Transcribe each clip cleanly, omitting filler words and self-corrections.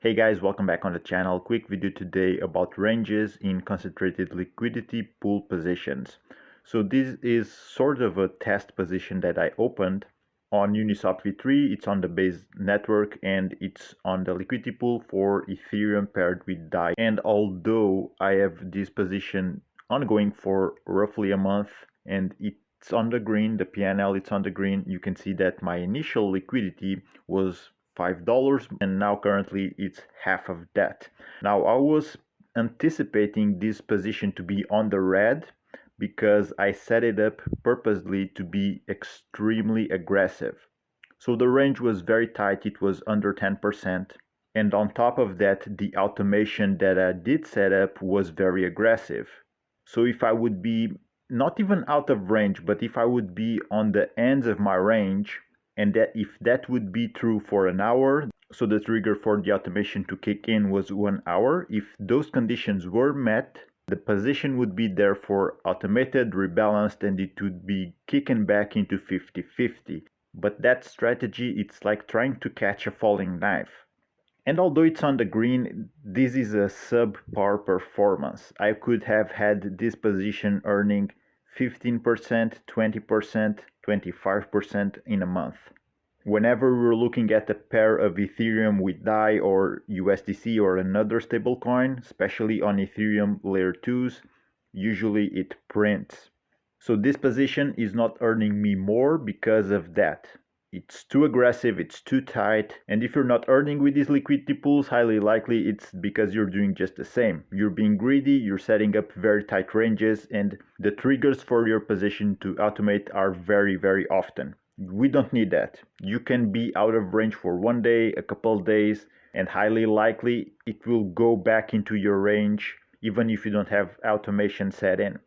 Hey guys, welcome back on the channel. Quick video today about ranges in concentrated liquidity pool positions. So this is sort of a test position that I opened on Uniswap v3. It's on the base network and it's on the liquidity pool for Ethereum paired with DAI. And although I have this position ongoing for roughly a month and it's on the green, the PNL it's on the green, you can see that my initial liquidity was $5 and now currently it's half of that. Now I was anticipating this position to be on the red because I set it up purposely to be extremely aggressive. So the range was very tight, it was under 10%. And on top of that, the automation that I did set up was very aggressive. So if I would be not even out of range, but if I would be on the ends of my range, and that if that would be true for an hour, so the trigger for the automation to kick in was 1 hour, if those conditions were met, the position would be therefore automated, rebalanced, and it would be kicking back into 50-50. But that strategy, it's like trying to catch a falling knife. And although it's on the green, this is a subpar performance. I could have had this position earning 15%, 20%, 25% in a month. Whenever we're looking at a pair of Ethereum with DAI or USDC or another stablecoin, especially on Ethereum layer 2s, usually it prints. So this position is not earning me more because of that. It's too aggressive, it's too tight, and if you're not earning with these liquidity pools, highly likely it's because you're doing just the same. You're being greedy, you're setting up very tight ranges, and the triggers for your position to automate are very, very often. We don't need that. You can be out of range for one day, a couple of days, and highly likely it will go back into your range even if you don't have automation set in.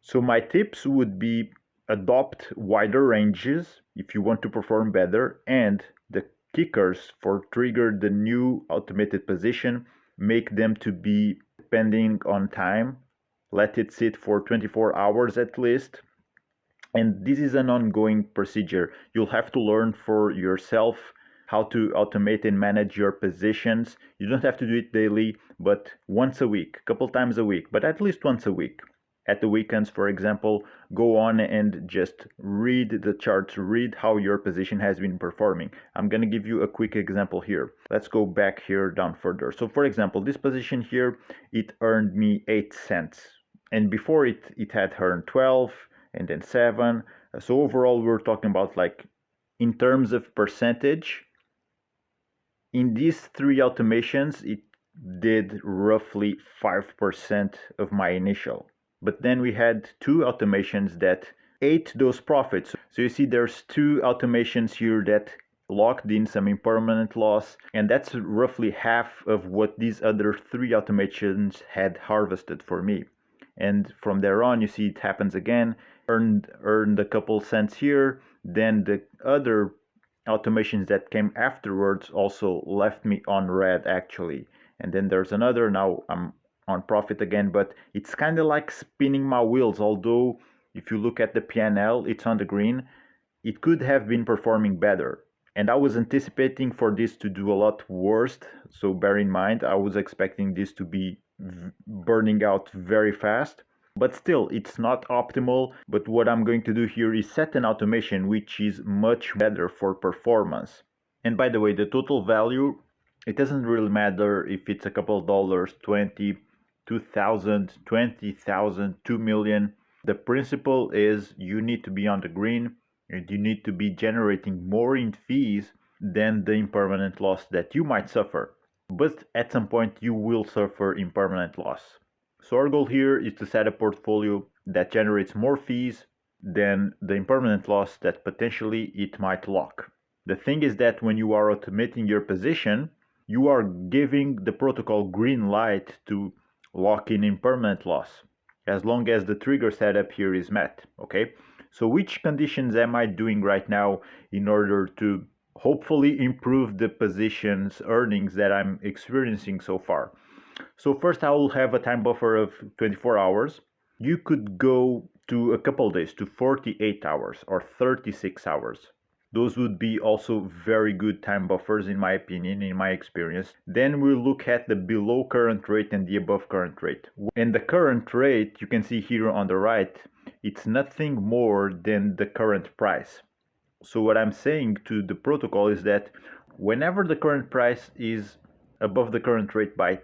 So my tips would be adopt wider ranges if you want to perform better, and the kickers for trigger the new automated position, make them to be depending on time. Let it sit for 24 hours at least. And this is an ongoing procedure. You'll have to learn for yourself how to automate and manage your positions. You don't have to do it daily, but once a week, a couple times a week, but at least once a week. At the weekends, for example, go on and just read the charts, read how your position has been performing. I'm going to give you a quick example here. Let's go back here down further. So for example, this position here, it earned me 8 cents. And before it had earned 12 and then 7. So overall, we're talking about, like, in terms of percentage, in these three automations, it did roughly 5% of my initial. But then we had two automations that ate those profits. So you see there's two automations here that locked in some impermanent loss, and that's roughly half of what these other three automations had harvested for me. And from there on, you see it happens again, earned a couple cents here, then the other automations that came afterwards also left me on red actually. And then there's another, now I'm on profit again, but it's kind of like spinning my wheels. Although if you look at the PNL, it's on the green, it could have been performing better. And I was anticipating for this to do a lot worse. So bear in mind, I was expecting this to be burning out very fast. But still, it's not optimal. But what I'm going to do here is set an automation which is much better for performance. And by the way, the total value, it doesn't really matter if it's a couple of dollars, 20, 2,000, 20,000, 2 million. The principle is you need to be on the green and you need to be generating more in fees than the impermanent loss that you might suffer. But at some point you will suffer impermanent loss. So our goal here is to set a portfolio that generates more fees than the impermanent loss that potentially it might lock. The thing is that when you are automating your position, you are giving the protocol green light to lock in impermanent loss, as long as the trigger setup here is met, okay? So which conditions am I doing right now in order to hopefully improve the position's earnings that I'm experiencing so far? So first I will have a time buffer of 24 hours. You could go to a couple days, to 48 hours or 36 hours. Those would be also very good time buffers in my opinion, in my experience. Then we look at the below current rate and the above current rate. And the current rate, you can see here on the right, it's nothing more than the current price. So what I'm saying to the protocol is that whenever the current price is above the current rate by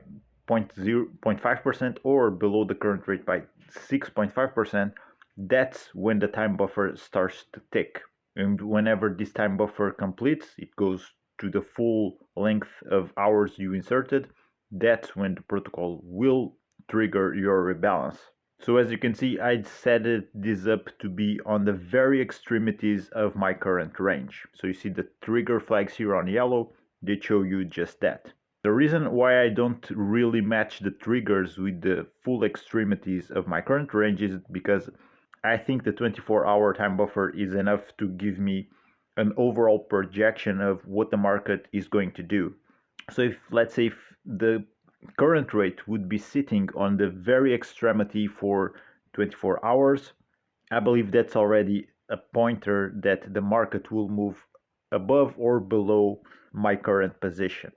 0.5% or below the current rate by 6.5%, that's when the time buffer starts to tick. And whenever this time buffer completes, it goes to the full length of hours you inserted. That's when the protocol will trigger your rebalance. So as you can see, I set this up to be on the very extremities of my current range. So you see the trigger flags here on yellow, they show you just that. The reason why I don't really match the triggers with the full extremities of my current range is because I think the 24-hour time buffer is enough to give me an overall projection of what the market is going to do. So if, let's say, if the current rate would be sitting on the very extremity for 24 hours, I believe that's already a pointer that the market will move above or below my current position.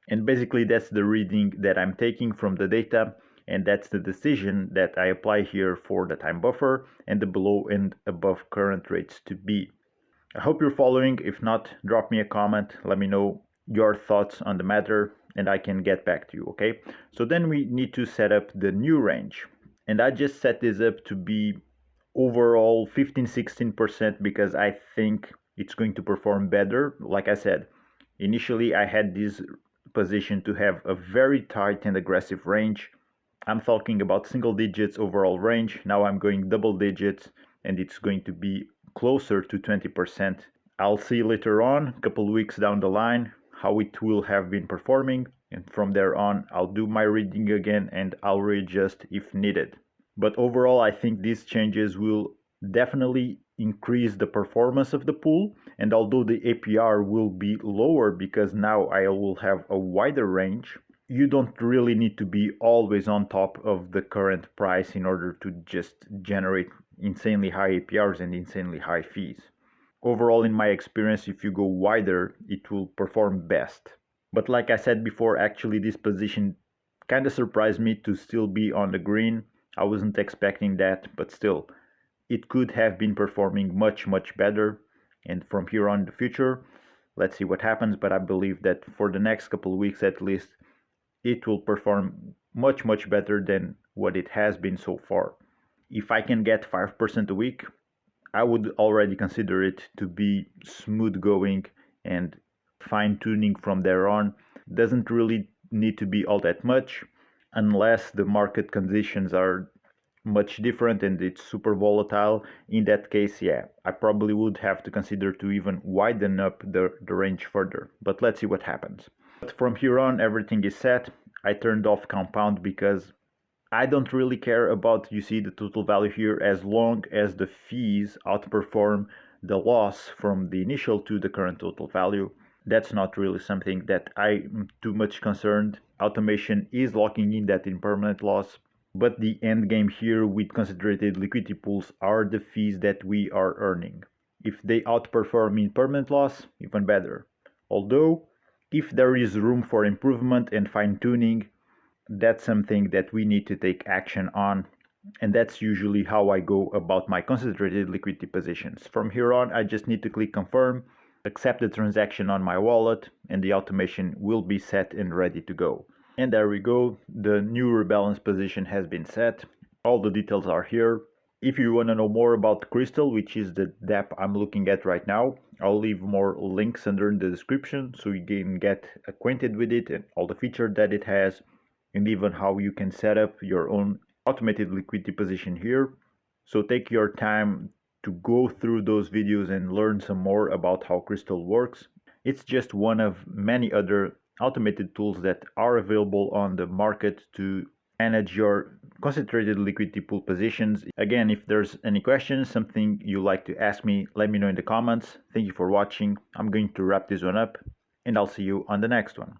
And basically that's the reading that I'm taking from the data, and that's the decision that I apply here for the time buffer and the below and above current rates to be. I hope you're following. If not, drop me a comment, let me know your thoughts on the matter, and I can get back to you, okay? So then we need to set up the new range. And I just set this up to be overall 15-16% because I think it's going to perform better. Like I said, initially I had this position to have a very tight and aggressive range. I'm talking about single digits overall range. Now I'm going double digits, and it's going to be closer to 20%. I'll see later on, a couple weeks down the line, how it will have been performing, and from there on I'll do my reading again and I'll readjust if needed. But overall, I think these changes will definitely increase the performance of the pool, and although the APR will be lower because now I will have a wider range, you don't really need to be always on top of the current price in order to just generate insanely high APRs and insanely high fees. Overall, in my experience, if you go wider, it will perform best. But like I said before, actually this position kind of surprised me to still be on the green. I wasn't expecting that, but still, it could have been performing much better. And from here on in the future, let's see what happens, but I believe that for the next couple of weeks at least, it will perform much better than what it has been so far. If I can get 5% a week, I would already consider it to be smooth going, and fine tuning from there on doesn't really need to be all that much unless the market conditions are much different and it's super volatile. In that case, yeah, I probably would have to consider to even widen up the range further, but let's see what happens. But from here on, everything is set. I turned off compound because I don't really care about, you see, the total value here, as long as the fees outperform the loss from the initial to the current total value. That's not really something that I'm too much concerned. Automation is locking in that impermanent loss, but the end game here with concentrated liquidity pools are the fees that we are earning. If they outperform impermanent loss, even better. Although, if there is room for improvement and fine-tuning, that's something that we need to take action on, and that's usually how I go about my concentrated liquidity positions. From here on, I just need to click confirm, accept the transaction on my wallet, and the automation will be set and ready to go. And there we go, the new rebalance position has been set. All the details are here. If you want to know more about KRYSTAL, which is the DApp I'm looking at right now, I'll leave more links under in the description so you can get acquainted with it and all the features that it has, and even how you can set up your own automated liquidity position here. So take your time to go through those videos and learn some more about how KRYSTAL works. It's just one of many other automated tools that are available on the market to manage your concentrated liquidity pool positions. Again, if there's any questions, something you like to ask me, let me know in the comments. Thank you for watching. I'm going to wrap this one up, and I'll see you on the next one.